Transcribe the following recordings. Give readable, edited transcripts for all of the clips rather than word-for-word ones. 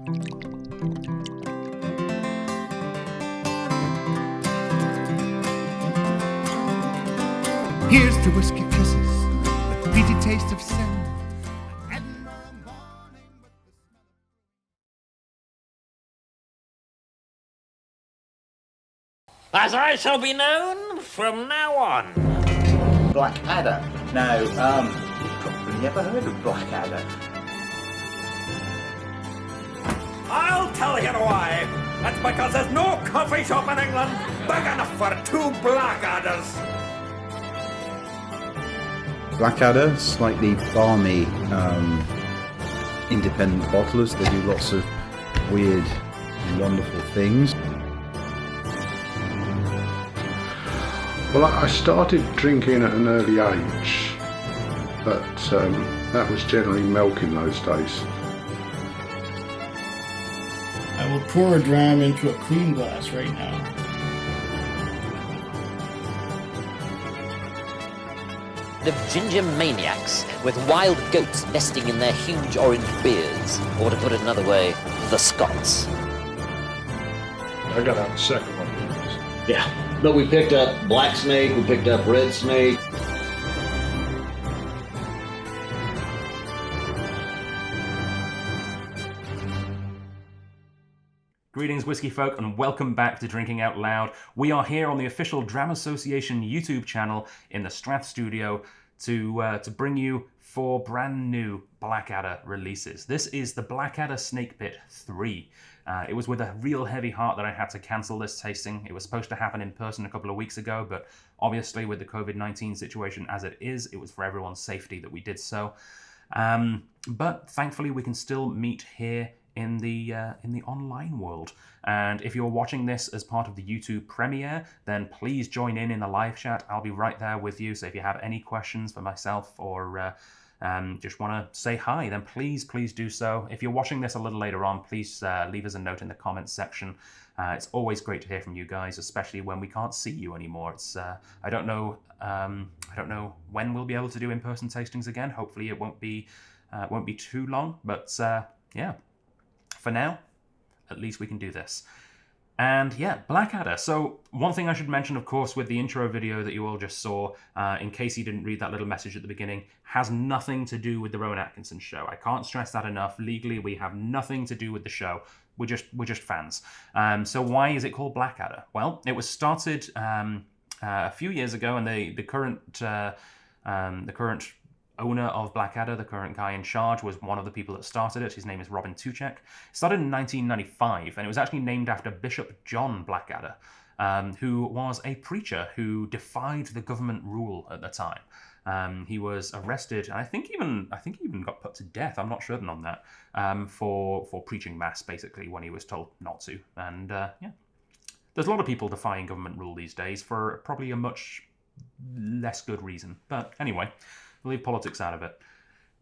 Here's to whiskey kisses with peaty taste of sin. As I shall be known from now on. Blackadder. Now, you've probably never heard of Blackadder. I'll tell you why. That's because there's no coffee shop in England big enough for 2 Blackadders. Blackadder, slightly balmy, independent bottlers. They do lots of weird and wonderful things. Well, I started drinking at an early age, but that was generally milk in those days. I will pour a dram into a clean glass right now. Of ginger maniacs with wild goats nesting in their huge orange beards, or to put it another way, the Scots. I got out the second one. Yeah, but we picked up black snake, we picked up red snake. Greetings, whiskey folk, and welcome back to Drinking Out Loud. We are here on the official Dram Association YouTube channel in the Strath Studio to bring you 4 brand new Blackadder releases. This is the Blackadder Snake Pit 3. It was with a real heavy heart that I had to cancel this tasting. It was supposed to happen in person a couple of weeks ago, but obviously with the COVID-19 situation as it is, it was for everyone's safety that we did so. But thankfully we can still meet here in the online world. And if you're watching this as part of the YouTube premiere, then please join in the live chat. I'll be right there with you. So if you have any questions for myself or just want to say hi, then please do so. If you're watching this a little later on, please leave us a note in the comments section. It's always great to hear from you guys, especially when we can't see you anymore. It's I don't know when we'll be able to do in-person tastings again. Hopefully it won't be too long, but yeah. For now, at least we can do this. And yeah, Blackadder. So one thing I should mention, of course, with the intro video that you all just saw, in case you didn't read that little message at the beginning, has nothing to do with the Rowan Atkinson show. I can't stress that enough. Legally, we have nothing to do with the show. We're just fans. So why is it called Blackadder? Well, it was started a few years ago, and the current owner of Blackadder, the current guy in charge, was one of the people that started it. His name is Robin Tuchek. It started in 1995, and it was actually named after Bishop John Blackadder, who was a preacher who defied the government rule at the time. He was arrested, and I think he even got put to death. I'm not certain on that, for preaching mass, basically, when he was told not to. And yeah, there's a lot of people defying government rule these days for probably a much less good reason. But anyway, we'll leave politics out of it.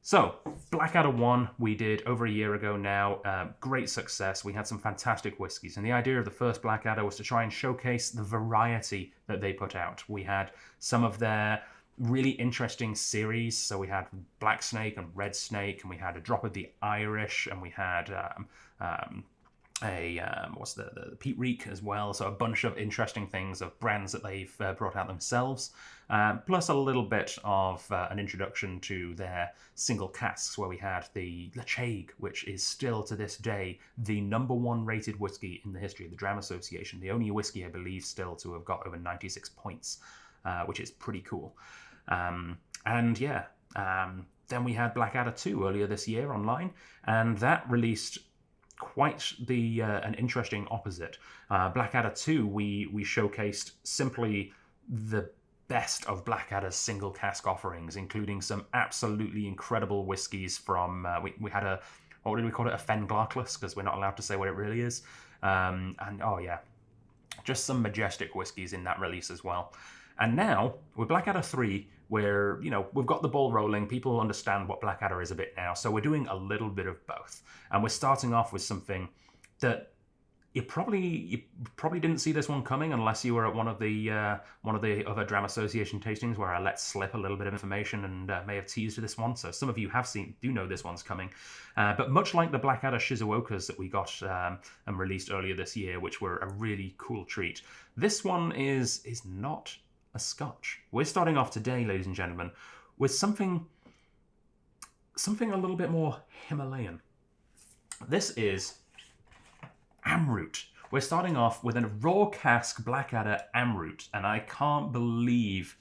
So, Blackadder 1 we did over a year ago now. Great success. We had some fantastic whiskies. And the idea of the first Blackadder was to try and showcase the variety that they put out. We had some of their really interesting series. So we had Black Snake and Red Snake, and we had a drop of the Irish, and we had what's the Pete Reek as well. So a bunch of interesting things of brands that they've brought out themselves, plus a little bit of an introduction to their single casks, where we had the Lechaig, which is still to this day the #1 rated whiskey in the history of the Dram Association. The only whiskey, I believe, still to have got over 96 points, which is pretty cool. And yeah, then we had Blackadder 2 earlier this year online, and that released quite an interesting opposite. Blackadder 2, we showcased simply the best of Blackadder's single cask offerings, including some absolutely incredible whiskies from, we had a, what did we call it, a Fenglachless, because we're not allowed to say what it really is. And oh yeah, just some majestic whiskies in that release as well. And now, with Blackadder 3, where, you know, we've got the ball rolling, people understand what Blackadder is a bit now, so we're doing a little bit of both. And we're starting off with something that you probably didn't see this one coming unless you were at one of the other Dram Association tastings where I let slip a little bit of information and may have teased this one. So some of you do know this one's coming. But much like the Blackadder Shizuokas that we got and released earlier this year, which were a really cool treat, this one is not a Scotch. We're starting off today, ladies and gentlemen, with something a little bit more Himalayan. This is Amroot. We're starting off with a raw cask Blackadder Amroot, and I can't believe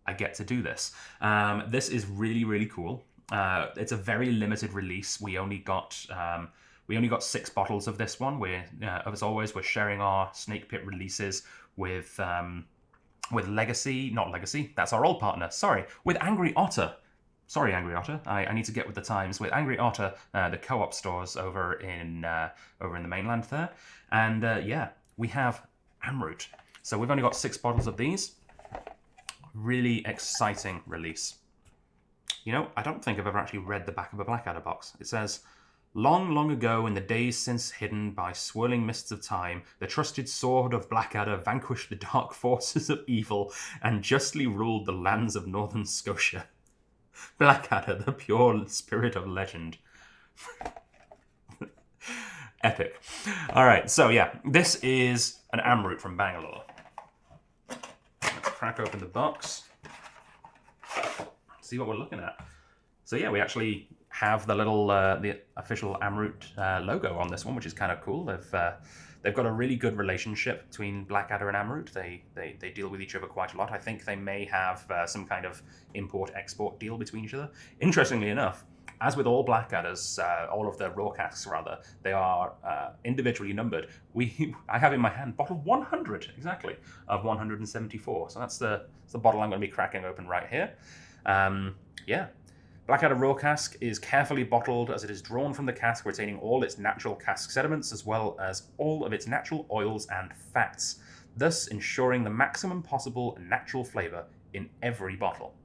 I get to do this. This is really, really cool. It's a very limited release. We only got 6 bottles of this one. As always, we're sharing our Snake Pit releases with Not Legacy. That's our old partner. Sorry, with Angry Otter. Sorry, Angry Otter. I need to get with the times. With Angry Otter, the co-op stores over in the mainland there, and yeah, we have Amroot. So we've only got 6 bottles of these. Really exciting release. You know, I don't think I've ever actually read the back of a Blackadder box. It says, "Long, long ago, in the days since hidden by swirling mists of time, the trusted sword of Blackadder vanquished the dark forces of evil and justly ruled the lands of northern Scotia. Blackadder, the pure spirit of legend." Epic. All right, so yeah, this is an Amroot from Bangalore. Let's crack open the box. See what we're looking at. So yeah, we actually have the little, the official Amroot logo on this one, which is kind of cool. They've got a really good relationship between Blackadder and Amroot. They deal with each other quite a lot. I think they may have some kind of import-export deal between each other. Interestingly enough, as with all Blackadders, all of the raw casks rather, they are individually numbered. I have in my hand bottle 100 exactly of 174. So that's the bottle I'm going to be cracking open right here. Yeah. Blackadder Raw Cask is carefully bottled as it is drawn from the cask, retaining all its natural cask sediments as well as all of its natural oils and fats, thus ensuring the maximum possible natural flavour in every bottle.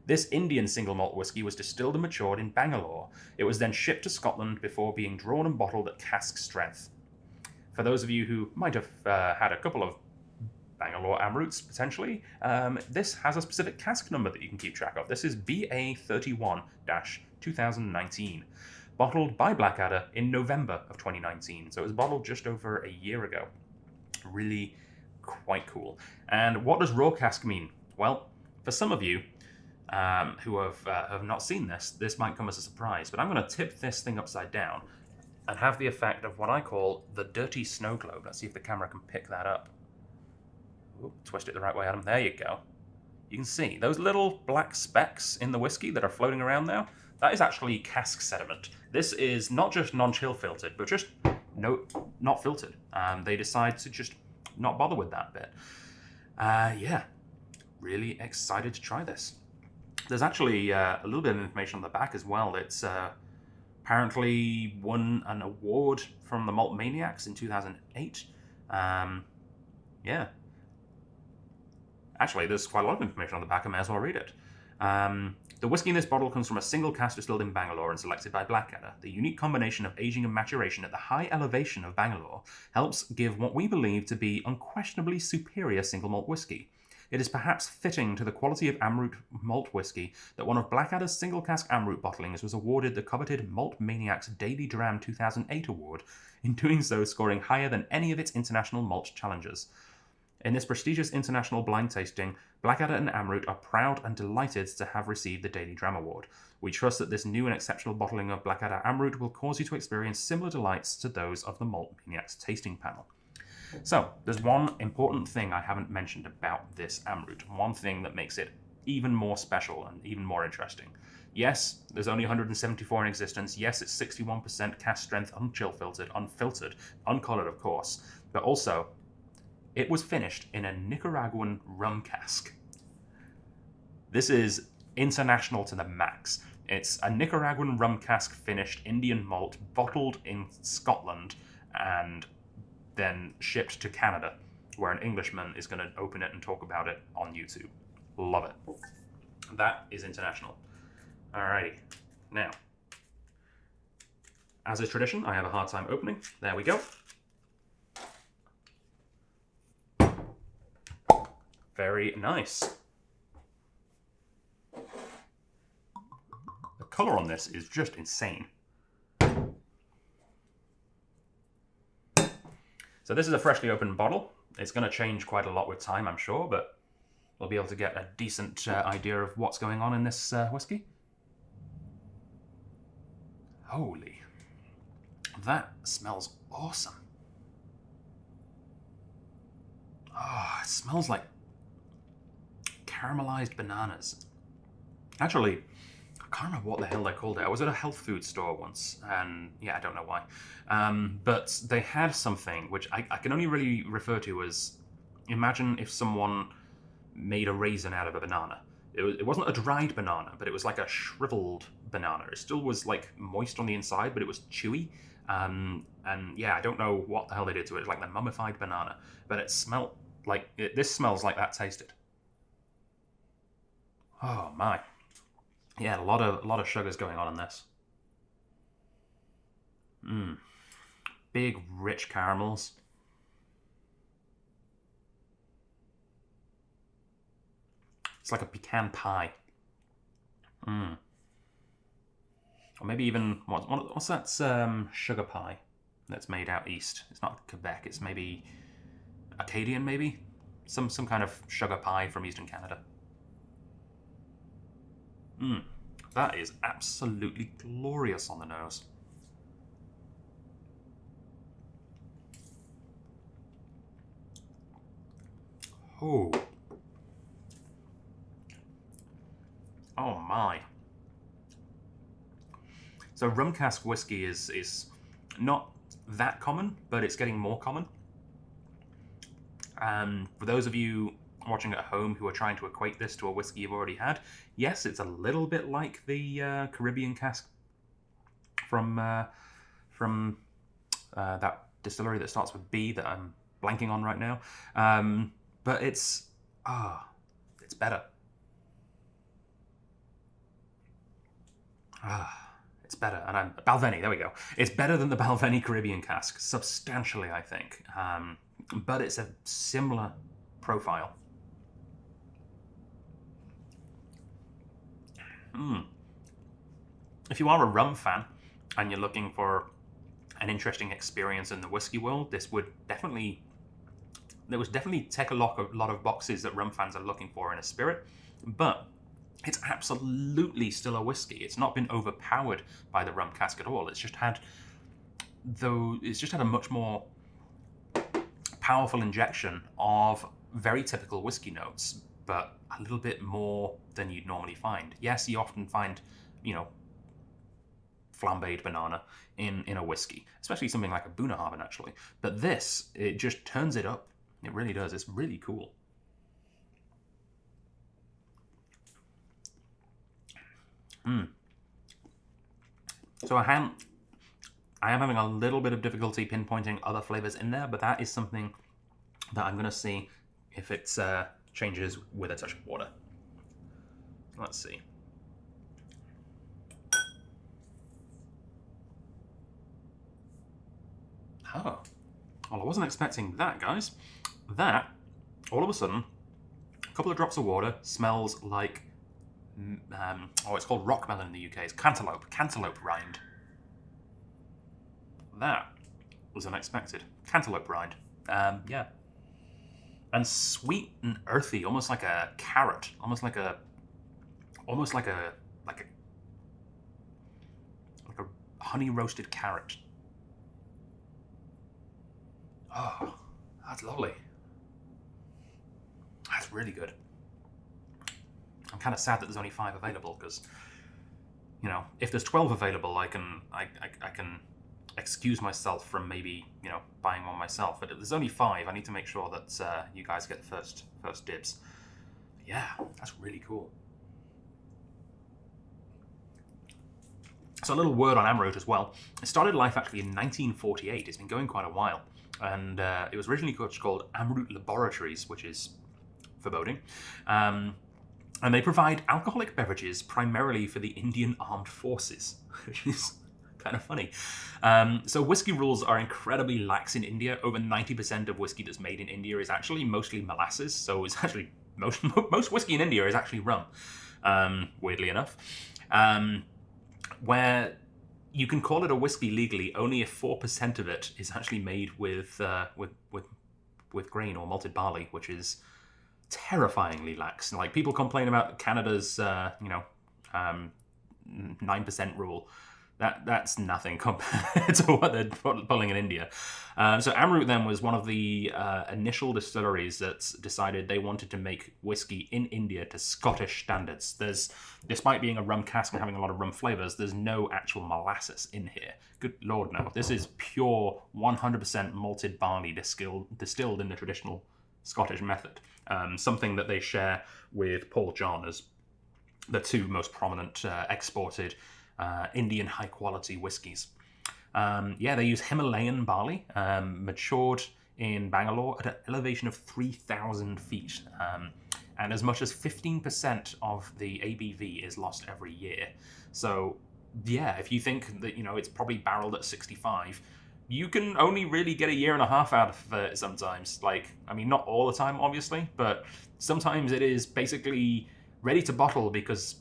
This Indian single malt whiskey was distilled and matured in Bangalore. It was then shipped to Scotland before being drawn and bottled at cask strength. For those of you who might have had a couple of Bangalore Amroots, potentially, this has a specific cask number that you can keep track of. This is BA31-2019, bottled by Blackadder in November of 2019. So it was bottled just over a year ago. Really quite cool. And what does raw cask mean? Well, for some of you who have not seen this might come as a surprise, but I'm going to tip this thing upside down and have the effect of what I call the dirty snow globe. Let's see if the camera can pick that up. Ooh, twist it the right way, Adam. There you go. You can see those little black specks in the whiskey that are floating around now. That is actually cask sediment. This is not just non-chill filtered, but just not filtered. They decide to just not bother with that bit. Yeah, really excited to try this. There's actually a little bit of information on the back as well. It's apparently won an award from the Malt Maniacs in 2008. Yeah. Actually, there's quite a lot of information on the back. I may as well read it. The whiskey in this bottle comes from a single cask distilled in Bangalore and selected by Blackadder. The unique combination of aging and maturation at the high elevation of Bangalore helps give what we believe to be unquestionably superior single malt whiskey. It is perhaps fitting to the quality of Amroot malt whiskey that one of Blackadder's single cask Amroot bottlings was awarded the coveted Malt Maniacs Daily Dram 2008 award, in doing so scoring higher than any of its international malt challengers. In this prestigious international blind tasting, Blackadder and Amroot are proud and delighted to have received the Daily Dram Award. We trust that this new and exceptional bottling of Blackadder Amroot will cause you to experience similar delights to those of the Malt Maniacs tasting panel. So, there's one important thing I haven't mentioned about this Amroot, one thing that makes it even more special and even more interesting. Yes, there's only 174 in existence. Yes, it's 61% cask strength, unchill filtered, unfiltered, uncoloured of course, but also it was finished in a Nicaraguan rum cask. This is international to the max. It's a Nicaraguan rum cask finished Indian malt, bottled in Scotland, and then shipped to Canada, where an Englishman is going to open it and talk about it on YouTube. Love it. That is international. Alrighty. Now, as is tradition, I have a hard time opening. There we go. Very nice. The colour on this is just insane. So this is a freshly opened bottle. It's going to change quite a lot with time, I'm sure, but we'll be able to get a decent idea of what's going on in this whiskey. Holy, that smells awesome. Oh, it smells like caramelized bananas. Actually, I can't remember what the hell they called it. I was at a health food store once, and yeah, I don't know why. But they had something which I can only really refer to as, imagine if someone made a raisin out of a banana. It wasn't a dried banana, but it was like a shriveled banana. It still was like moist on the inside, but it was chewy. And yeah, I don't know what the hell they did to it. It's like the mummified banana, but it smelled like this smells like that tasted. Oh my. Yeah, a lot of sugars going on in this. Big, rich caramels. It's like a pecan pie. Or maybe even what's that sugar pie that's made out east? It's not Quebec. It's maybe Acadian, maybe some kind of sugar pie from Eastern Canada. That is absolutely glorious on the nose. Oh. Oh my. So rum cask whiskey is not that common, but it's getting more common. For those of you watching at home who are trying to equate this to a whiskey you've already had, yes, it's a little bit like the Caribbean cask from that distillery that starts with B that I'm blanking on right now. But it's better. It's better. And Balvenie, there we go. It's better than the Balvenie Caribbean cask, substantially, I think. But it's a similar profile. If you are a rum fan and you're looking for an interesting experience in the whiskey world, this would definitely tick a lot of boxes that rum fans are looking for in a spirit. But it's absolutely still a whiskey. It's not been overpowered by the rum cask at all. It's just had a much more powerful injection of very typical whiskey notes, but a little bit more than you'd normally find. Yes, you often find, flambéed banana in a whiskey, especially something like a Bunnahabhain, actually. But this, it just turns it up. It really does. It's really cool. So I am having a little bit of difficulty pinpointing other flavors in there, but that is something that I'm going to see if it changes with a touch of water. Let's see. Oh, well, I wasn't expecting that, guys. That, all of a sudden, a couple of drops of water smells like, it's called rock melon in the UK. It's cantaloupe rind. That was unexpected. Cantaloupe rind. Yeah. And sweet and earthy, almost like a carrot, almost like a honey roasted carrot. Oh, that's lovely. That's really good. I'm kind of sad that there's only 5 available because, if there's 12 available, I can excuse myself from maybe buying one myself. But if there's only 5, I need to make sure that you guys get the first dibs. Yeah, that's really cool. So a little word on Amroot as well. It started life actually in 1948. It's been going quite a while. And it was originally called Amroot Laboratories, which is foreboding. And they provide alcoholic beverages primarily for the Indian Armed Forces, which is kind of funny. So whiskey rules are incredibly lax in India. Over 90% of whiskey that's made in India is actually mostly molasses, so it's actually most whiskey in India is actually rum, weirdly enough. Where you can call it a whiskey legally only if 4% of it is actually made with grain or malted barley, which is terrifyingly lax. Like, people complain about Canada's 9% rule. That's nothing compared to what they're pulling in India. So Amrut then was one of the initial distilleries that decided they wanted to make whiskey in India to Scottish standards. Despite being a rum cask and having a lot of rum flavors, there's no actual molasses in here. Good Lord, no. This is pure 100% malted barley distilled in the traditional Scottish method. Something that they share with Paul John as the two most prominent exported Indian high-quality whiskies. They use Himalayan barley, matured in Bangalore at an elevation of 3,000 feet. And as much as 15% of the ABV is lost every year. So, yeah, if you think that, it's probably barreled at 65, you can only really get a year and a half out of it sometimes. Not all the time, obviously, but sometimes it is basically ready to bottle because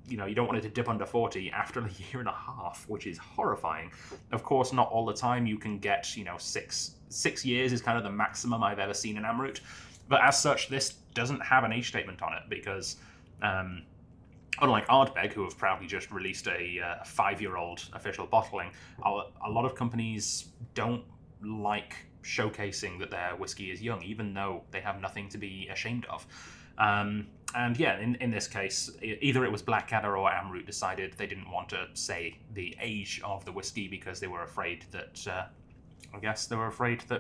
you don't want it to dip under 40 after a year and a half, which is horrifying. Of course, not all the time you can get, 6 years is kind of the maximum I've ever seen in Amrut. But as such, this doesn't have an age statement on it because, unlike Ardbeg, who have proudly just released a 5-year-old official bottling, a lot of companies don't like showcasing that their whiskey is young, even though they have nothing to be ashamed of. In this case, either it was Blackadder or Amrut decided they didn't want to say the age of the whiskey because they were afraid that,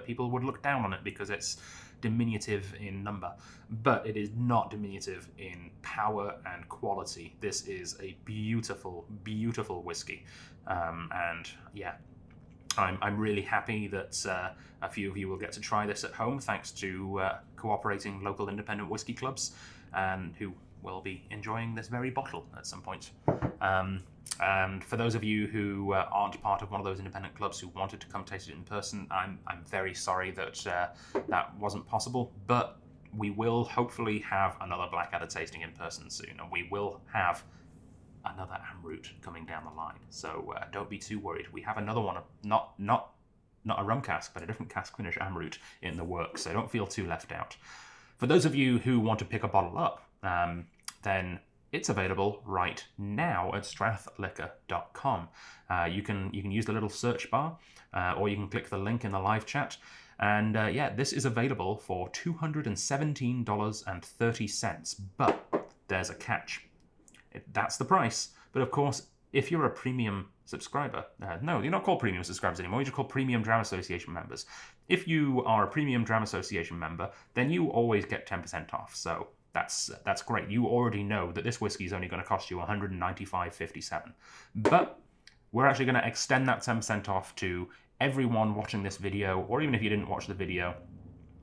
people would look down on it because it's diminutive in number. But it is not diminutive in power and quality. This is a beautiful, beautiful whiskey. I'm really happy that a few of you will get to try this at home thanks to cooperating local independent whiskey clubs and who will be enjoying this very bottle at some point. And for those of you who aren't part of one of those independent clubs who wanted to come taste it in person, I'm very sorry that that wasn't possible, but we will hopefully have another Blackadder tasting in person soon, and we will have another Amrut coming down the line. So don't be too worried. We have another one, not a rum cask, but a different cask finish Amrut in the works, so don't feel too left out. For those of you who want to pick a bottle up, then it's available right now at strathliquor.com. You can use the little search bar, or you can click the link in the live chat. And this is available for $217.30, but there's a catch. That's the price. But of course, if you're a premium subscriber, no, you're not called premium subscribers anymore, you're just called Premium Dram Association members. If you are a Premium Dram Association member, then you always get 10% off. So that's great. You already know that this whiskey is only going to cost you $195.57. But we're actually going to extend that 10% off to everyone watching this video, or even if you didn't watch the video,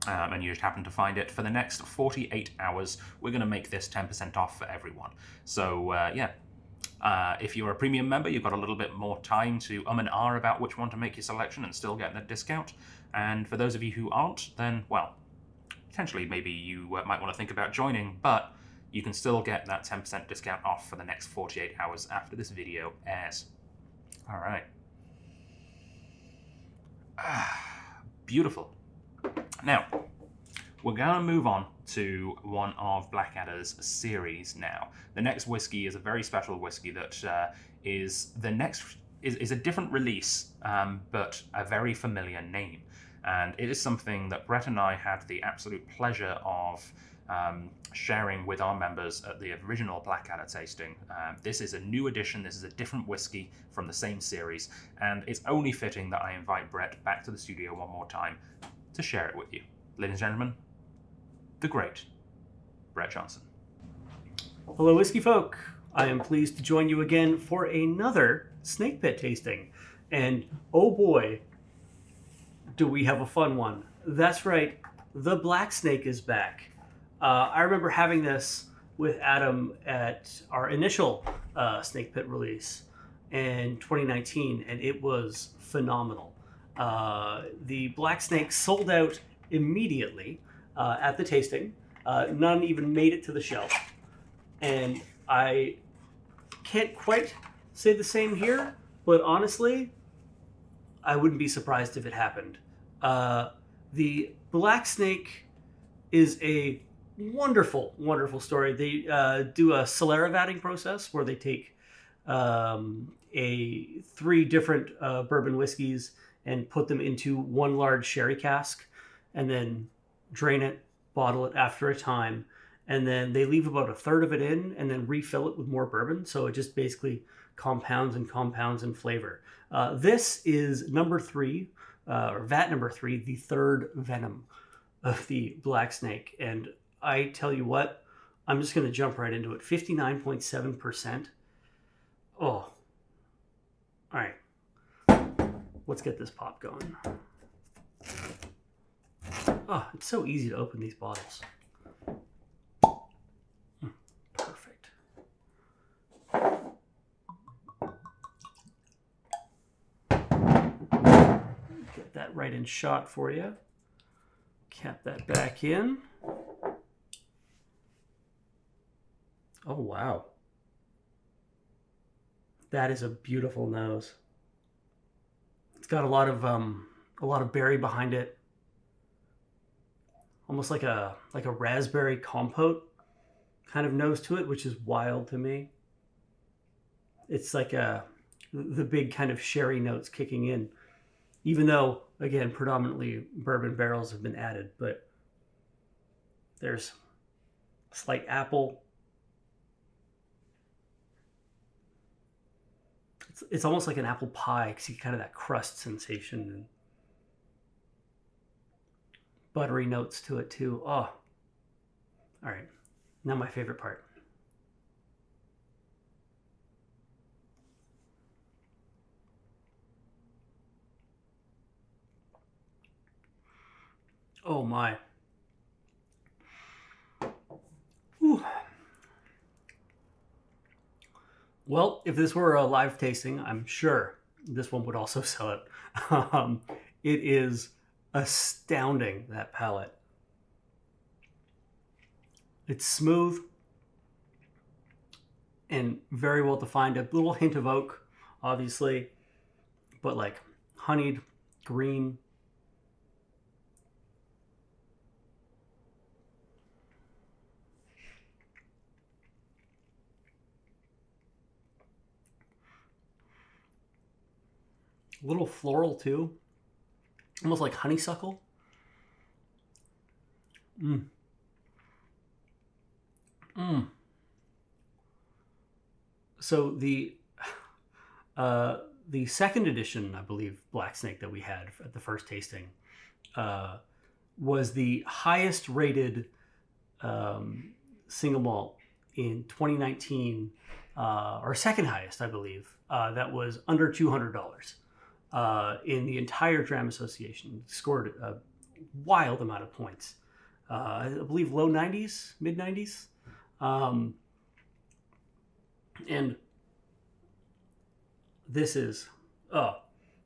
and you just happen to find it, for the next 48 hours, we're going to make this 10% off for everyone. So, if you're a premium member, you've got a little bit more time to and ah about which one to make your selection and still get the discount. And for those of you who aren't, then, well, potentially maybe you might want to think about joining, but you can still get that 10% discount off for the next 48 hours after this video airs. All right. Beautiful. Now, we're going to move on to one of Blackadder's series now. The next whiskey is a very special whiskey that is a different release, but a very familiar name. And it is something that Brett and I had the absolute pleasure of sharing with our members at the original Blackadder tasting. This is a new edition, this is a different whiskey from the same series, and it's only fitting that I invite Brett back to the studio one more time to share it with you. Ladies and gentlemen, the great Brett Johnson. Hello, whiskey folk. I am pleased to join you again for another Snake Pit tasting. And oh boy, do we have a fun one. That's right, the Black Snake is back. I remember having this with Adam at our initial Snake Pit release in 2019, and it was phenomenal. The Black Snake sold out immediately at the tasting, None even made it to the shelf. And I can't quite say the same here, but honestly, I wouldn't be surprised if it happened. The Black Snake is a wonderful, wonderful story. They do a Solera vatting process where they take 3 different bourbon whiskeys and put them into one large sherry cask, and then drain it, bottle it after a time, and then they leave about a third of it in and then refill it with more bourbon. So it just basically compounds and compounds in flavor. This is number 3, or vat number 3, the third venom of the Black Snake. And I tell you what, I'm just going to jump right into it. 59.7%. Oh, all right. Let's get this pop going. Oh, it's so easy to open these bottles. Perfect. Get that right in shot for you. Cap that back in. Oh, wow. That is a beautiful nose. It's got a lot of berry behind it. Almost like a raspberry compote kind of nose to it, which is wild to me. It's like the big kind of sherry notes kicking in, even though, again, predominantly bourbon barrels have been added, but there's slight apple. It's almost like an apple pie, because you get kind of that crust sensation and buttery notes to it too. Oh, all right. Now my favorite part. Oh my. Whew. Well, if this were a live tasting, I'm sure this one would also sell it. It is astounding, that palate. It's smooth and very well defined. A little hint of oak, obviously, but like honeyed, green. A little floral too. Almost like honeysuckle. So the second edition, I believe, Black Snake that we had at the first tasting was the highest rated single malt in 2019, or second highest, I believe. That was under $200 in the entire Dram Association. Scored a wild amount of points. I believe low 90s, mid 90s. And this is, oh,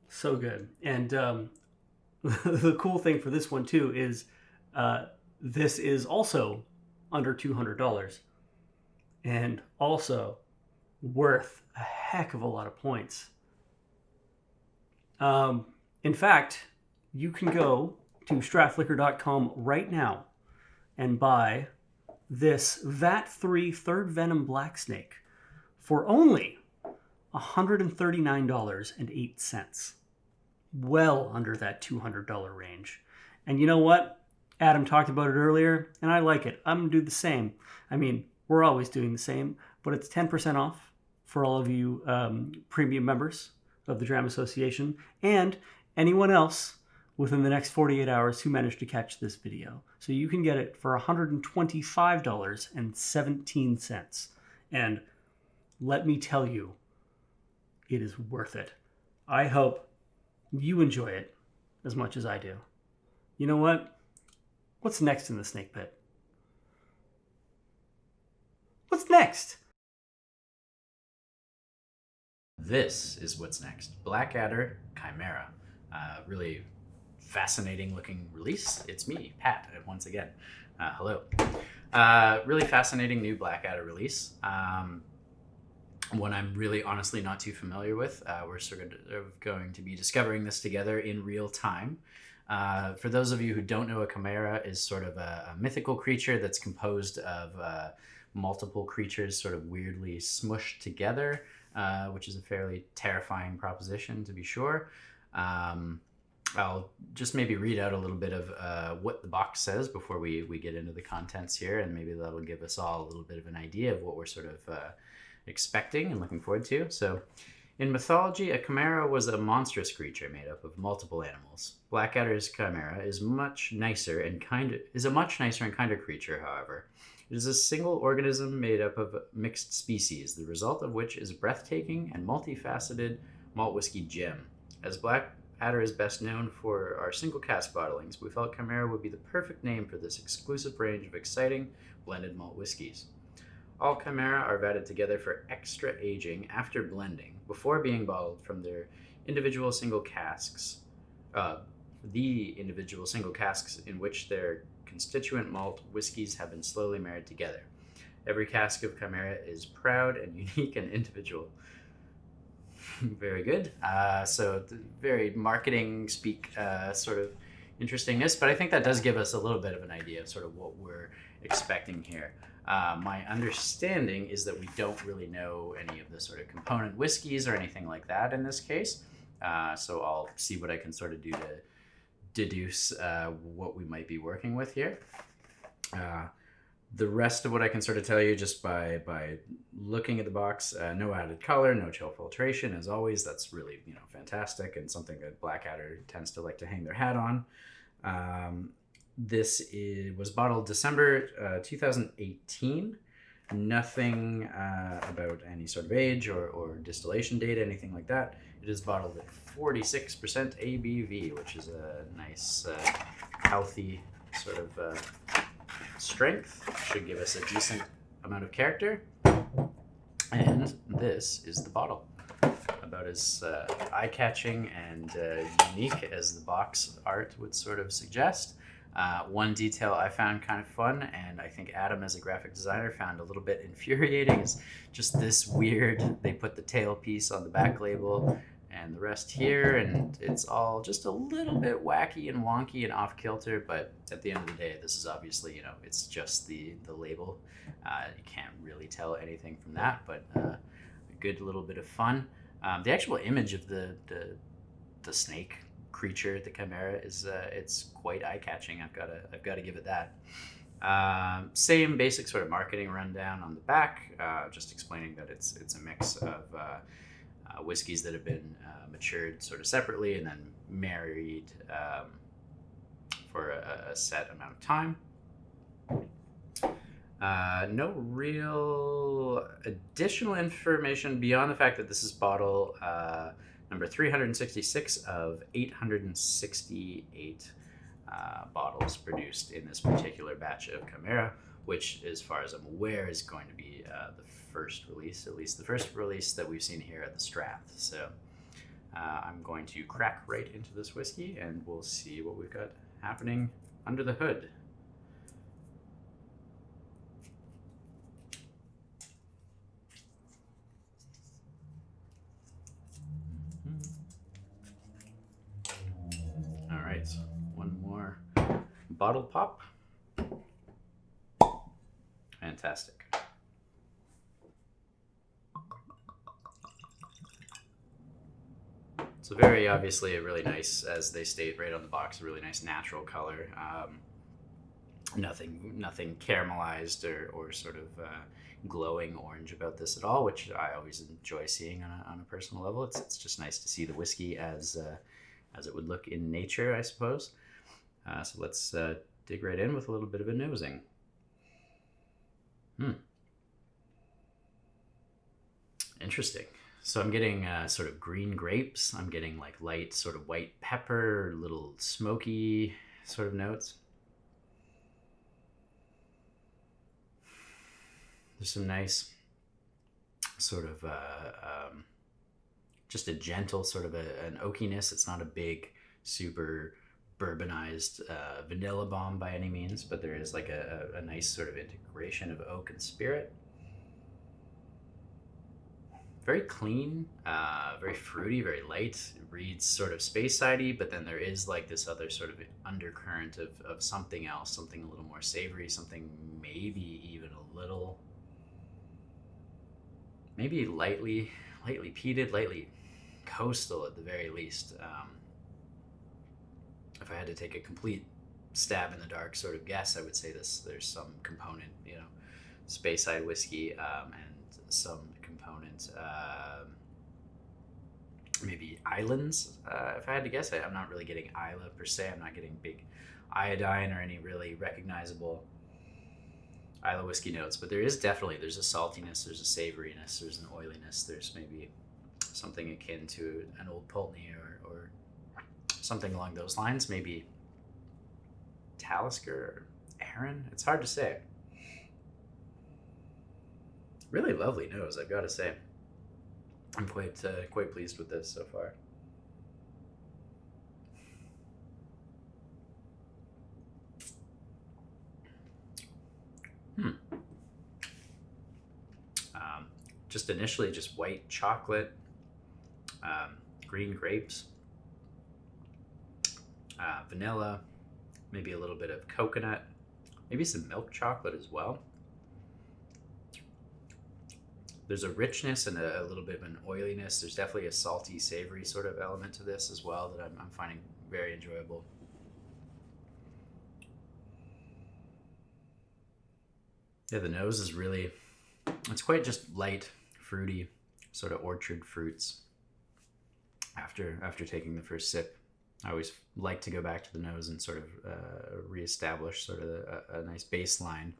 so good. And the cool thing for this one too is this is also under $200 and also worth a heck of a lot of points. In fact, you can go to strathliquor.com right now and buy this Vat 3 Third Venom Black Snake for only $139.08. Well under that $200 range. And you know what? Adam talked about it earlier, and I like it. I'm going to do the same. I mean, we're always doing the same, but it's 10% off for all of you premium members of the Dram Association and anyone else within the next 48 hours who managed to catch this video. So you can get it for $125.17. And let me tell you, it is worth it. I hope you enjoy it as much as I do. You know what? What's next in the snake pit? What's next? This is what's next. Blackadder Chimera. Really fascinating looking release. It's me, Pat, once again. Hello. Really fascinating new Blackadder release. One I'm really honestly not too familiar with. We're sort of going to be discovering this together in real time. For those of you who don't know, a chimera is sort of a mythical creature that's composed of multiple creatures sort of weirdly smushed together, which is a fairly terrifying proposition, to be sure. I'll just maybe read out a little bit of what the box says before we get into the contents here, and maybe that'll give us all a little bit of an idea of what we're sort of expecting and looking forward to. So, in mythology, a chimera was a monstrous creature made up of multiple animals. Blackadder's chimera is a much nicer and kinder creature, however. It is a single organism made up of mixed species, the result of which is a breathtaking and multifaceted malt whiskey gem. As Blackadder is best known for our single cask bottlings, we felt chimera would be the perfect name for this exclusive range of exciting blended malt whiskeys. All chimera are vatted together for extra aging after blending, before being bottled from their individual single casks. The individual single casks in which their constituent malt whiskeys have been slowly married together. Every cask of chimera is proud and unique and individual. Very good. So very marketing speak sort of interestingness, but I think that does give us a little bit of an idea of sort of what we're expecting here. My understanding is that we don't really know any of the sort of component whiskeys or anything like that in this case. So I'll see what I can sort of do to deduce what we might be working with here. The rest of what I can sort of tell you just by looking at the box, no added color, no chill filtration, as always. That's really, fantastic and something that Blackadder tends to like to hang their hat on. This was bottled December 2018. Nothing about any sort of age or distillation date, anything like that. It is bottled at 46% ABV, which is a nice, healthy sort of strength. Should give us a decent amount of character. And this is the bottle. About as eye-catching and unique as the box art would sort of suggest. One detail I found kind of fun, and I think Adam as a graphic designer found a little bit infuriating, is just this weird, they put the tail piece on the back label and the rest here, and it's all just a little bit wacky and wonky and off kilter, but at the end of the day, this is obviously, it's just the label. You can't really tell anything from that, but a good little bit of fun. The actual image of the snake creature, the chimera, is it's quite eye-catching. I've got to give it that. Same basic sort of marketing rundown on the back, just explaining that it's a mix of whiskeys that have been matured sort of separately and then married for a set amount of time. No real additional information beyond the fact that this is bottle number 366 of 868 bottles produced in this particular batch of Chimera, which, as far as I'm aware, is going to be the first release, at least the first release that we've seen here at the Strath. So I'm going to crack right into this whiskey, and we'll see what we've got happening under the hood. All right, one more bottle pop. Fantastic. So very obviously a really nice, as they state right on the box, a really nice natural color. Nothing caramelized or sort of glowing orange about this at all, which I always enjoy seeing on a personal level. It's just nice to see the whiskey as it would look in nature, I suppose. So let's dig right in with a little bit of a nosing. Interesting. So I'm getting sort of green grapes. I'm getting like light sort of white pepper, little smoky sort of notes. There's some nice sort of just a gentle sort of an oakiness. It's not a big, super bourbonized vanilla bomb by any means, but there is like a nice sort of integration of oak and spirit. Very clean, very fruity, very light. It reads sort of space-sidey, but then there is like this other sort of undercurrent of something else, something a little more savory, something maybe even a little, maybe lightly peated, lightly coastal at the very least. If I had to take a complete stab in the dark sort of guess, I would say there's some component, Speyside whiskey, and some component, maybe islands. If I had to guess, I'm not really getting Isla per se. I'm not getting big iodine or any really recognizable Isla whiskey notes, but there's a saltiness, there's a savoriness, there's an oiliness, there's maybe something akin to an Old Pulteney or something along those lines, maybe Talisker or Arran. It's hard to say. Really lovely nose, I've got to say. I'm quite pleased with this so far. Just initially, just white chocolate, green grapes, vanilla, maybe a little bit of coconut, maybe some milk chocolate as well. There's a richness and a little bit of an oiliness. There's definitely a salty, savory sort of element to this as well that I'm finding very enjoyable. Yeah, the nose is really, it's quite just light, fruity, sort of orchard fruits. After taking the first sip, I always like to go back to the nose and sort of reestablish sort of a nice baseline.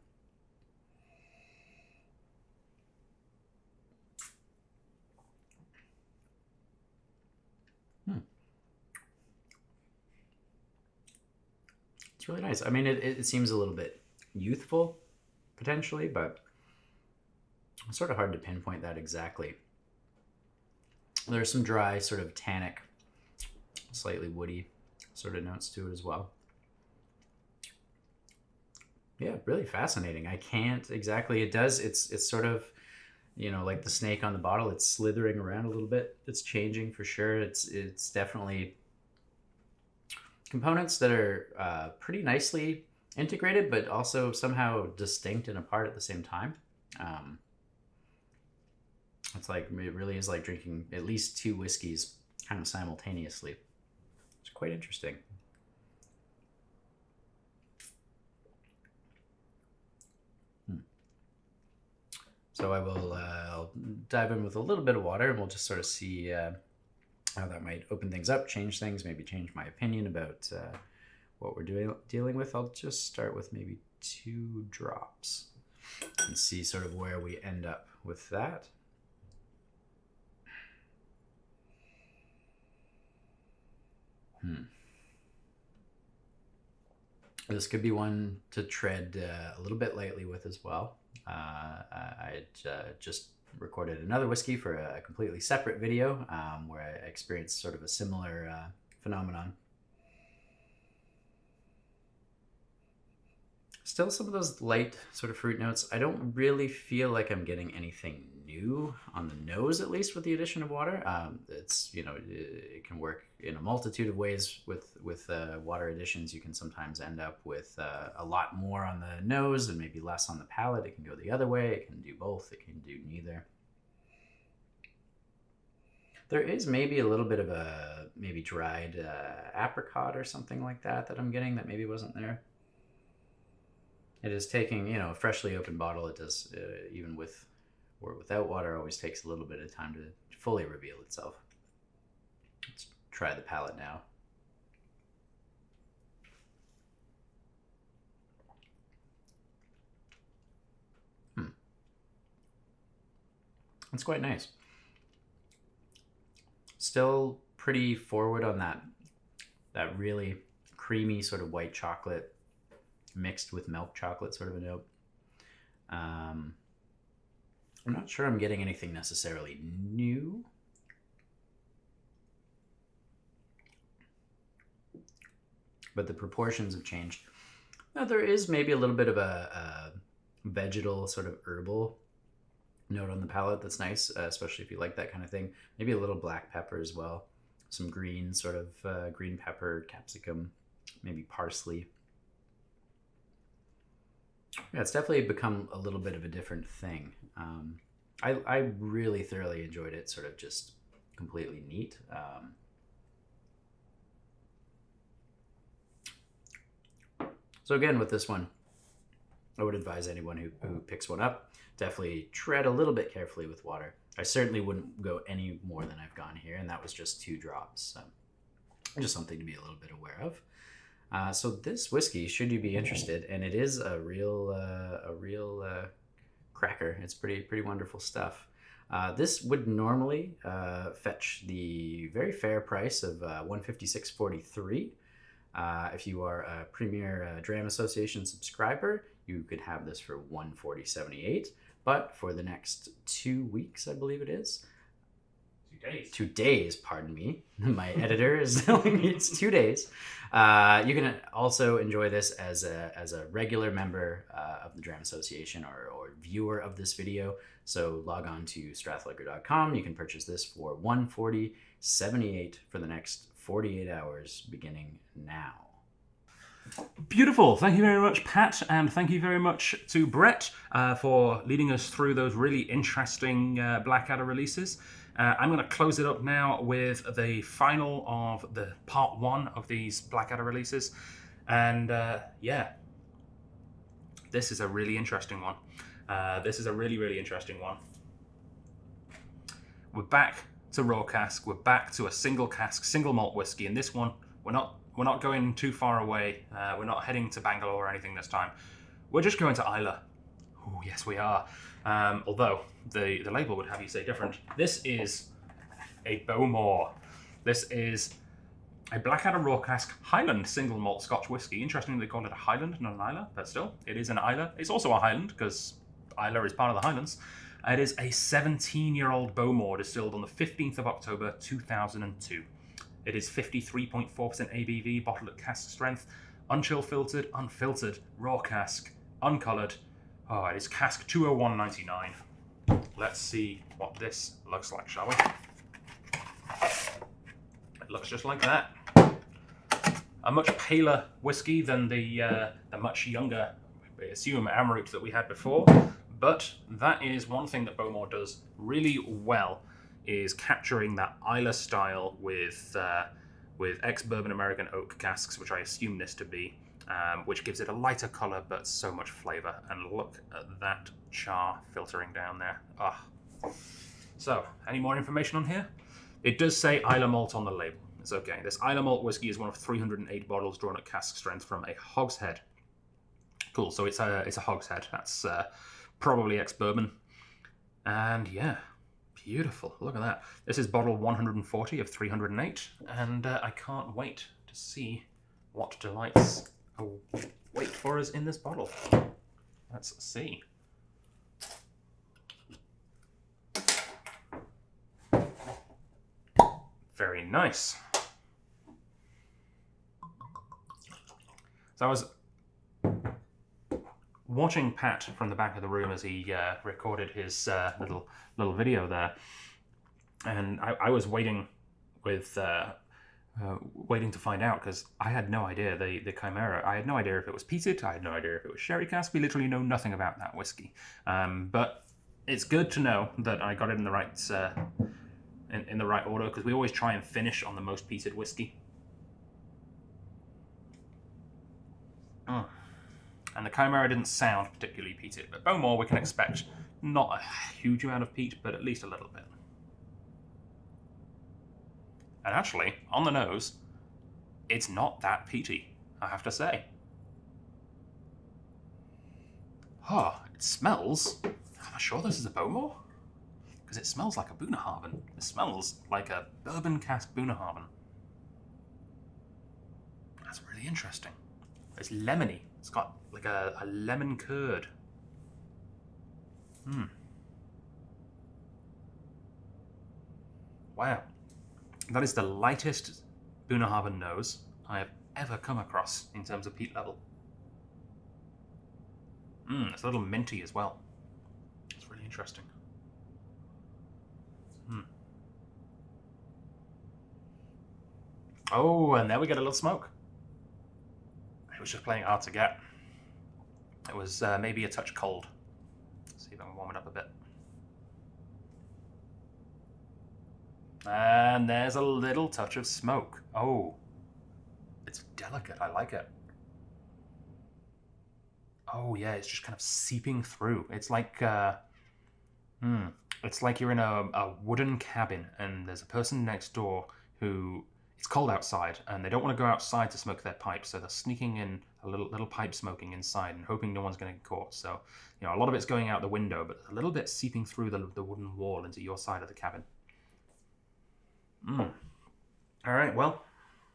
It's really nice. I mean, it seems a little bit youthful, potentially, but it's sort of hard to pinpoint that exactly. There's some dry, sort of tannic, slightly woody sort of notes to it as well. Yeah, really fascinating. I can't exactly, it's sort of, like the snake on the bottle, it's slithering around a little bit. It's changing for sure. It's definitely components that are pretty nicely integrated, but also somehow distinct and apart at the same time. It's like, it really is like drinking at least two whiskeys kind of simultaneously. It's quite interesting. So I'll dive in with a little bit of water and we'll just sort of see how that might open things up, change things, maybe change my opinion about what we're dealing with. I'll just start with maybe 2 drops and see sort of where we end up with that. This could be one to tread a little bit lightly with as well. I just recorded another whiskey for a completely separate video where I experienced sort of a similar phenomenon. Still some of those light sort of fruit notes. I don't really feel like I'm getting anything new on the nose, at least with the addition of water. It's, it can work in a multitude of ways with water additions. You can sometimes end up with a lot more on the nose and maybe less on the palate. It can go the other way. It can do both. It can do neither. There is maybe a little bit of a maybe dried apricot or something like that I'm getting that maybe wasn't there. It is taking, a freshly opened bottle. It does, even with or without water, always takes a little bit of time to fully reveal itself. Let's try the palate now. It's quite nice. Still pretty forward on that really creamy sort of white chocolate mixed with milk chocolate sort of a note. I'm not sure I'm getting anything necessarily new. but the proportions have changed. Now, there is maybe a little bit of a vegetal, sort of herbal note on the palate that's nice, especially if you like that kind of thing. Maybe a little black pepper as well. Some green, sort of green pepper, capsicum, maybe parsley. Yeah, it's definitely become a little bit of a different thing. I really thoroughly enjoyed it, sort of just completely neat. So again, with this one, I would advise anyone who picks one up, definitely tread a little bit carefully with water. I certainly wouldn't go any more than I've gone here, and that was just 2 drops. So just something to be a little bit aware of. So this whiskey, should you be interested, and it is a real cracker. It's pretty wonderful stuff. This would normally fetch the very fair price of $156.43. If you are a Premier Dram Association subscriber, you could have this for $140.78. But for the next 2 weeks, I believe it is. 2 days. 2 days, pardon me. My editor is telling me it's 2 days. You can also enjoy this as a regular member of the Dram Association or viewer of this video. So log on to strathliquor.com. You can purchase this for $140.78 for the next 48 hours beginning now. Beautiful. Thank you very much, Pat, and thank you very much to Brett for leading us through those really interesting Blackadder releases. I'm going to close it up now with the final of the part 1 of these Blackadder releases. And yeah, this is a really interesting one. This is a really, really interesting one. We're back to raw cask. We're back to a single cask, single malt whiskey. And this one, we're not going too far away. We're not heading to Bangalore or anything this time. We're just going to Islay. Oh, yes, we are. Although the label would have you say different. This is a Bowmore. This is a Blackadder raw cask Highland single malt Scotch whiskey. Interestingly, they call it a Highland, not an Islay, but still, it is an Islay. It's also a Highland because Islay is part of the Highlands. It is a 17-year-old Bowmore distilled on the 15th of October 2002. It is 53.4% ABV, bottled at cask strength, unchill filtered, unfiltered, raw cask, uncoloured. Oh, it is cask 201.99. Let's see what this looks like, shall we? It looks just like that. A much paler whiskey than the much younger, I assume, Amrut that we had before. But that is one thing that Bowmore does really well, is capturing that Islay style with ex-bourbon American oak casks, which I assume this to be, which gives it a lighter colour but so much flavour. And look at that char filtering down there. Ah. So, any more information on here? It does say Islay malt on the label. It's okay. This Islay malt whiskey is one of 308 bottles drawn at cask strength from a hogshead. Cool. So it's a hogshead. That's probably ex-bourbon. And yeah. Beautiful. Look at that. This is bottle 140 of 308, and I can't wait to see what delights wait for us in this bottle. Let's see. Very nice. So I was watching Pat from the back of the room as he recorded his little video there, and I was waiting with waiting to find out, because I had no idea the Chimera. I had no idea if it was peated. I had no idea if it was sherry cask. We literally know nothing about that whiskey, but it's good to know that I got it in the right in the right order, because we always try and finish on the most peated whiskey. And the Chimera didn't sound particularly peated, but Bowmore we can expect not a huge amount of peat, but at least a little bit. And actually, on the nose, it's not that peaty, I have to say. Oh, it smells... Am I sure this is a Bowmore? Because it smells like a Bunnahabhain. It smells like a bourbon cask Bunnahabhain. That's really interesting. It's lemony. It's got like a lemon curd. Wow. That is the lightest Bunnahabhain nose I have ever come across in terms of peat level. It's a little minty as well. It's really interesting. Oh, and there we get a little smoke. It was just playing hard to get. It was maybe a touch cold. Let's see if I can warm it up a bit. And there's a little touch of smoke. Oh, it's delicate. I like it. Oh yeah, it's just kind of seeping through. It's like it's like you're in a wooden cabin and there's a person next door who, it's cold outside and they don't want to go outside to smoke their pipe, so they're sneaking in a little pipe smoking inside and hoping no one's going to get caught. So, you know, a lot of it's going out the window, but a little bit seeping through the wooden wall into your side of the cabin. All right, well,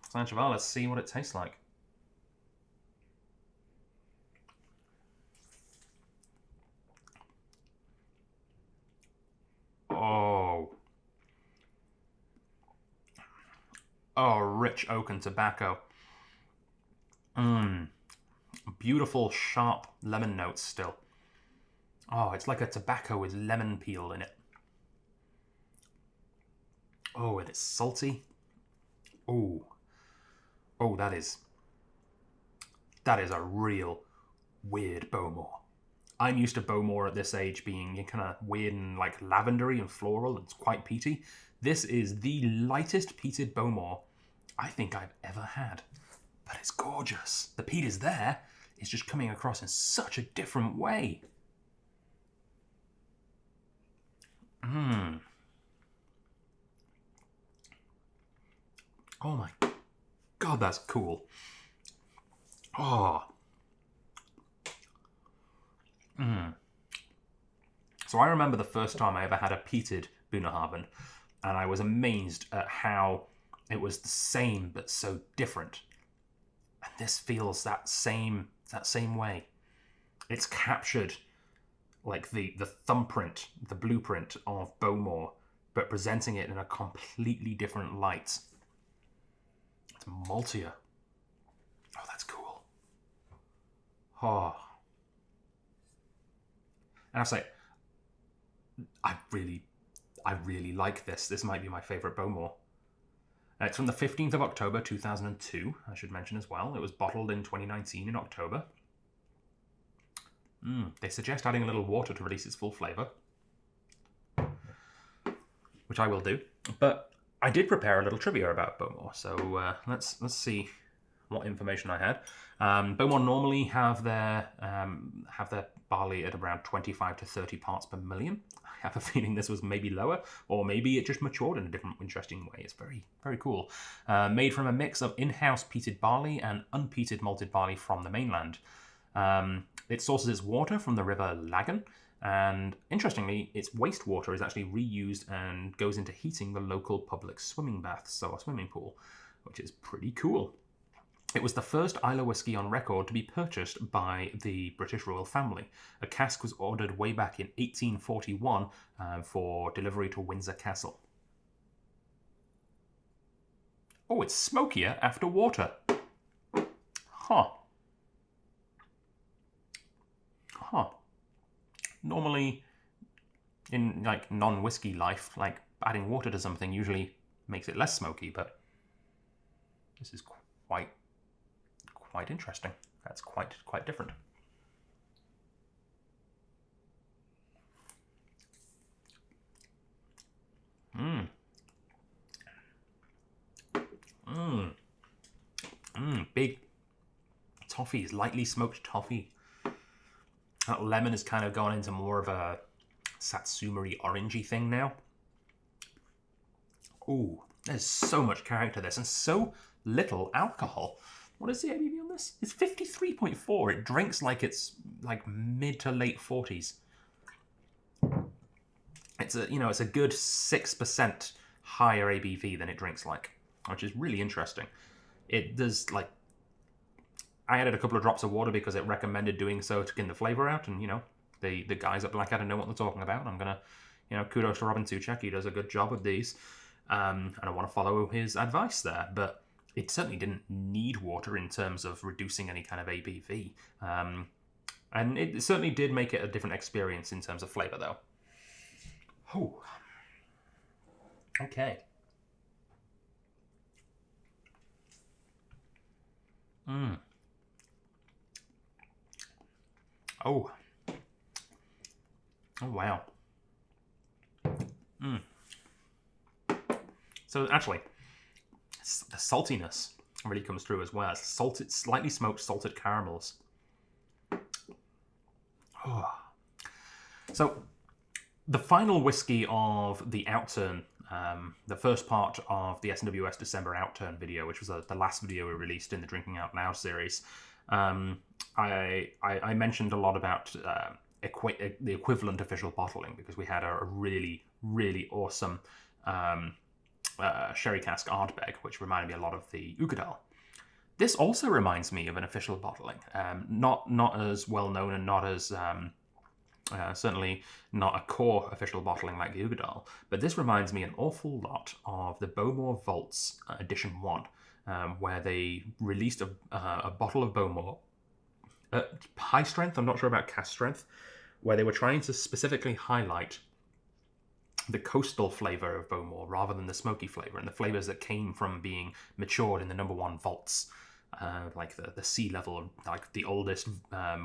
Sancheval, let's see what it tastes like. Oh, rich oak and tobacco. Beautiful, sharp lemon notes still. Oh, it's like a tobacco with lemon peel in it. Oh, and it's salty. Oh, that is a real weird Bowmore. I'm used to Bowmore at this age being kind of weird and like lavendery and floral, and it's quite peaty. This is the lightest peated Bowmore I think I've ever had. But it's gorgeous. The peat is there. It's just coming across in such a different way. Oh my God, that's cool. Oh. So I remember the first time I ever had a peated Bunnahabhain, and I was amazed at how it was the same but so different. And this feels that same way. It's captured like the thumbprint, the blueprint of Bowmore, but presenting it in a completely different light. It's maltier. Oh, that's cool. Oh. And I'll say, I really like this. This might be my favourite Bowmore. It's from the 15th of October 2002, I should mention as well. It was bottled in 2019 in October. They suggest adding a little water to release its full flavour, which I will do. But I did prepare a little trivia about Bowmore, so let's see what information I had. Bowmore normally have their barley at around 25 to 30 parts per million. I have a feeling this was maybe lower, or maybe it just matured in a different, interesting way. It's very, very cool. Made from a mix of in-house peated barley and unpeated malted barley from the mainland. It sources its water from the river Lagan, and interestingly, its wastewater is actually reused and goes into heating the local public swimming baths, so a swimming pool, which is pretty cool. It was the first Islay whiskey on record to be purchased by the British royal family. A cask was ordered way back in 1841 for delivery to Windsor Castle. Oh, it's smokier after water. Huh. Normally, in like non-whiskey life, like adding water to something usually makes it less smoky, but this is quite interesting. That's quite different. Big toffees, lightly smoked toffee. That lemon has kind of gone into more of a satsumary orangey thing now. Ooh, there's so much character to this and so little alcohol. What is the ABV on this? It's 53.4. It drinks like it's like mid to late 40s. It's a good 6% higher ABV than it drinks like, which is really interesting. It does like, I added a couple of drops of water because it recommended doing so to get the flavor out, and the guys at Blackadder know what they're talking about. I'm gonna, kudos to Robin Tuchek. He does a good job of these, and I want to follow his advice there. But it certainly didn't need water in terms of reducing any kind of ABV. And it certainly did make it a different experience in terms of flavor, though. Oh. Okay. Oh. Oh, wow. So actually, the saltiness really comes through as well. It's salted, slightly smoked salted caramels. Oh. So the final whiskey of the outturn, the first part of the SNWS December outturn video, which was the last video we released in the Drinking Out Loud series, I mentioned a lot about the equivalent official bottling, because we had a really, really awesome sherry cask Ardbeg, which reminded me a lot of the Ugadal. This also reminds me of an official bottling, not as well known and not as certainly not a core official bottling like the Ugadal, but this reminds me an awful lot of the Bowmore Vaults Edition 1, where they released a bottle of Bowmore at high strength, I'm not sure about cask strength, where they were trying to specifically highlight the coastal flavor of Bowmore rather than the smoky flavor, and the flavors that came from being matured in the number 1 vaults, like the sea level, like the oldest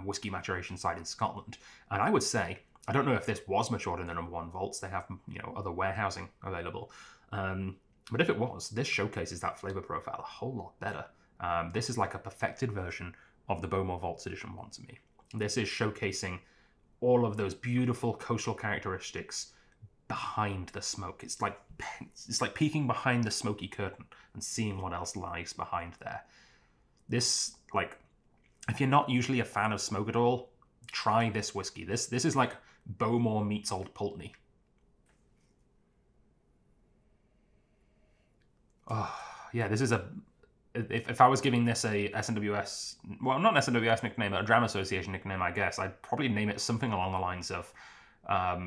whiskey maturation site in Scotland. And I would say, I don't know if this was matured in the number 1 vaults. They have, other warehousing available. But if it was, this showcases that flavor profile a whole lot better. This is like a perfected version of the Bowmore Vaults Edition 1 to me. This is showcasing all of those beautiful coastal characteristics behind the smoke. It's like peeking behind the smoky curtain and seeing what else lies behind there. This, like, if you're not usually a fan of smoke at all, try this whiskey. This is like Bowmore meets Old Pulteney. Oh, yeah, this is a... If I was giving this a SNWS... Well, not an SNWS nickname, but a Dram Association nickname, I guess, I'd probably name it something along the lines of,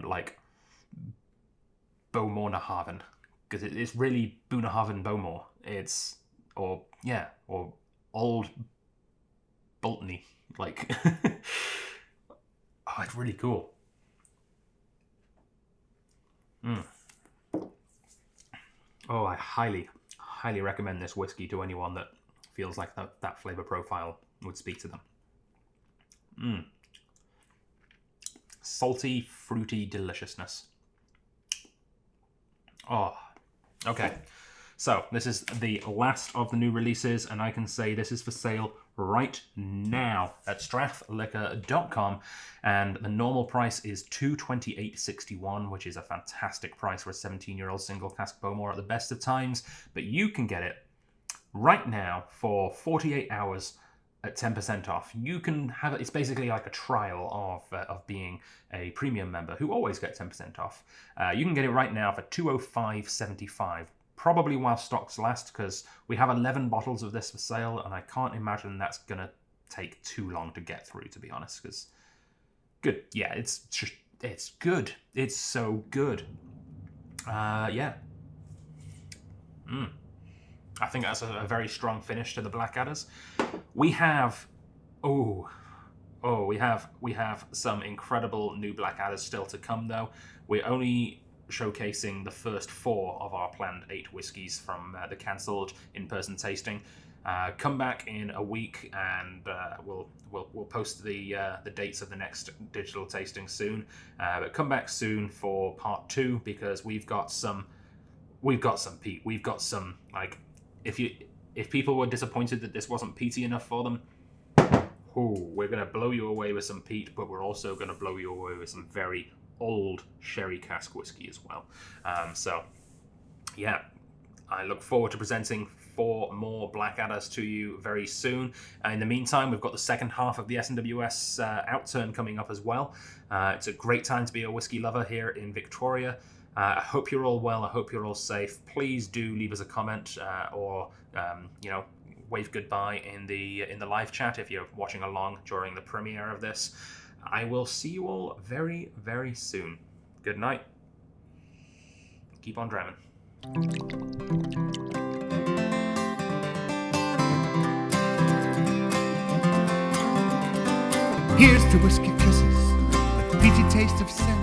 like, Bowmore Nahaven. Because it's really Boonahaven Bowmore. Or Old Pulteney. Like... Oh, it's really cool. Oh, I highly recommend this whiskey to anyone that feels like that flavor profile would speak to them. Salty, fruity deliciousness. Oh, okay. So this is the last of the new releases, and I can say this is for sale right now at strathliquor.com, and the normal price is $228.61, which is a fantastic price for a 17-year-old single cask Bowmore at the best of times. But you can get it right now for 48 hours at 10% off. You can have it. It's basically like a trial of being a premium member who always get 10% off. You can get it right now for $205.75. Probably while stocks last, because we have 11 bottles of this for sale, and I can't imagine that's going to take too long to get through, to be honest, because good. Yeah, it's good. It's so good. Yeah. I think that's a very strong finish to the Blackadders. We have... we have some incredible new Blackadders still to come, though. We're only showcasing the first 4 of our planned 8 whiskies from the cancelled in-person tasting. Come back in a week, and we'll post the dates of the next digital tasting soon. But come back soon for part 2, because we've got some peat. We've got some, like, if people were disappointed that this wasn't peaty enough for them, we're gonna blow you away with some peat, but we're also gonna blow you away with some very old sherry cask whiskey as well. So yeah, I look forward to presenting 4 more Blackadders to you very soon. In the meantime, we've got the second half of the SNWS outturn coming up as well. It's a great time to be a whiskey lover here in Victoria. I hope you're all well. I hope you're all safe. Please do leave us a comment or wave goodbye in the live chat if you're watching along during the premiere of this. I will see you all very, very soon. Good night. Keep on dramming. Here's to whiskey kisses with the peachy taste of scent.